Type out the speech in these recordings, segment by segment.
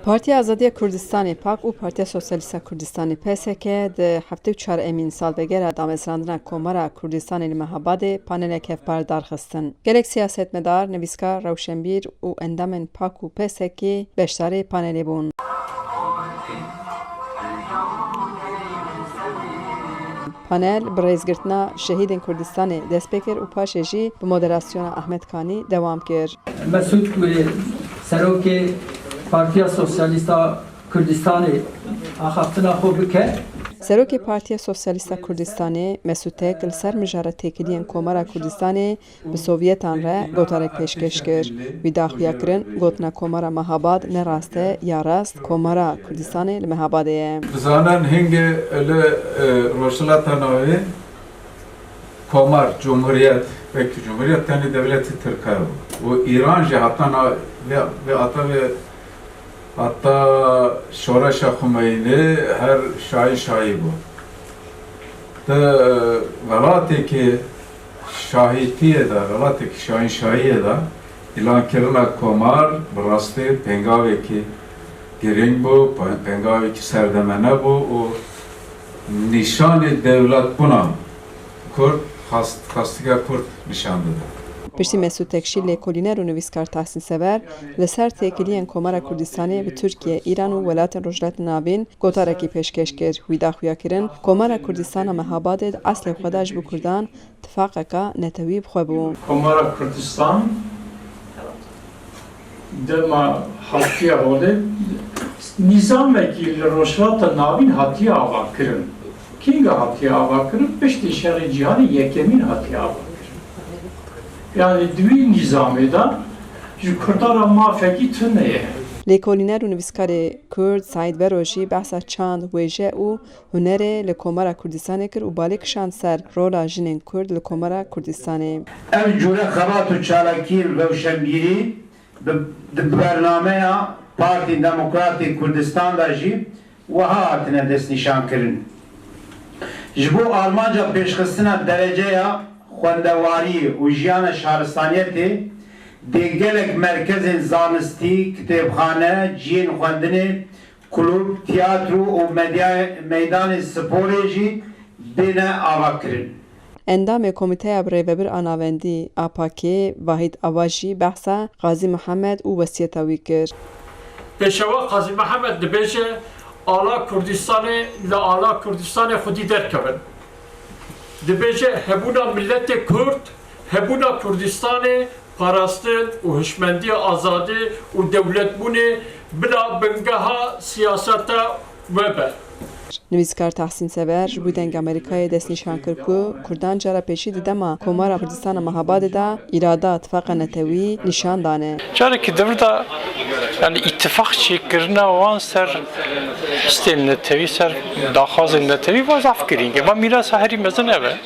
Partiya Azadiya Kurdistanê PAK û Partiya Sosyalîsta Kurdistanê PSK di heftê û çaremîn salvegera damezrandina Komara Kurdistanê li Mehabadê panelek hevpar darxistin. Gelek siyasetmedar, nivîskar, rewşenbîr û endamên PAK û PSK beşdarê panelê bûn. Panel bi rêzgirtina Şehîdên Kurdistanê dest pê kir û paşê jî bi moderasyona Ahmed Kanî dewam kir. Mesûd Serokê Partiya Sosyalîsta Kurdistanê axaftina xwe bike. Serokê Partiya Sosyalîsta Kurdistanê Mesûtek li ser mijara têkiliyên Komara Kurdistanê bi Sovyetan re gotarek pêşkêş kir. Wî daxuya kirin gotina Komara Mehabad ne rast e ya rast Komara Kurdistanê li Mehabadê ye. Bizanin hingê li Rojhilata navê Komar Cumhuriyet vekî Cumhuriyet tenê devletê Tirkiye û İran jî hatta şoreşa Xumeyni her şahi bû. Di welatekî şahîtiyê de, welatekî şahînşahiyê de îlankirina Komar bi rastî pengavekî girîng bû, pengavekî serdemene bû û nîşanê devletbûna Kurd, xastika Kurd nîşan dide. Piştî Mesûtek jî lêkolîner û nivîskar Tahsîn Sever li ser têkiliyên Komara Kurdistanê bi Tirkiye, İran û welatên Rojhilatê Navîn gotarekî pêşkêş kir. Wî daxuya kirin Komara Kurdistana Mehabadê di eslê xwe de ji bo Kurdan tifaqeka netewî xwe bû. Komara Kurdistan dema hatiye olê nîzamekî li Rojhilata Navîn hatiye ava kirin. Kînga hatiye ava kirin? Piştî şerê cîhanê yekemîn hatiye ava kirin. Yani divî nîzamê de ji Kurdara mafekî tune ye. Lêkolîner û nivîskarê Kurd Saîd Vero jî behsa çand, wêje û hunerê li Komara Kurdistanê kir û balê kişand ser rola jinên Kurd li Komara Kurdistanê. Ev cure xebat û çalakî rewşenbîrî di bernameya Partî Demokratîk Kurdistan da jî wiha hatine destnîşankirin. Ji bo armanca pêşxistina dereceya xwendewarî û jiyana şaristaniyetê dê gelek merkezên zanistî, kitêbxane, ciyên xwendinê, kulûb, tiyatro û meydanê sporê jî bêne avakirin. Endamê Komîteya Birêvebir a Navendî APK Vahîd Ava jî behsa Qazî Mihemed û wesiyeta wî kir. Pêşeva Qazî Mihemed dibêje ala Kurdistanê li ala Kurdistanê xwedî derkevin. Dibêje hebûna milletê Kurd, hebûna Kurdistanê parastin û hişmendiya azadî û dewletbûnê bila bingeha siyaseta we be. Nivîskar Tahsîn Sever ji bo dengê Amerîkayê destnîşan kir ku Kurdan cara pêşî di dema Komara Kurdistana Mehabadê de îrada itifaqa netewî nîşan dane. Carekî devir de yani ittifaq çêkirina wan ser histên netewî ser daxwazên netewî wezaf kirin. Ema mîrasa herî mezin ev e.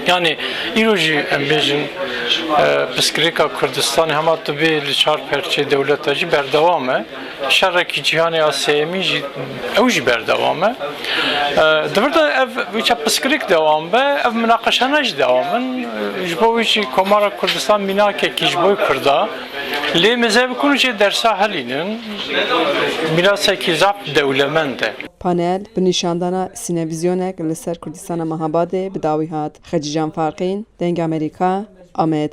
Yani îro jî em bêjin piskirêka Kurdistanê hema tu bê li çar perçê dewleta jî berdewam e. Şerrekî cîhanê ya sêyemî jî ew jî berdewam e. Divir de ev wîça piskirêk dewam be, ev münaqeşane jî dewam in. Ji bo wî jî Komara Kurdistan mînakekî ji bo Kurda lê meze bikun jê dersa helînin mîrasekî zaf dewlemend e. Panel bi nîşandana sînevîzyonek li ser Kurdistana Mehabadê bi dawî hat. Xecî Can Farqîn, Dengê Amerîka, Amed.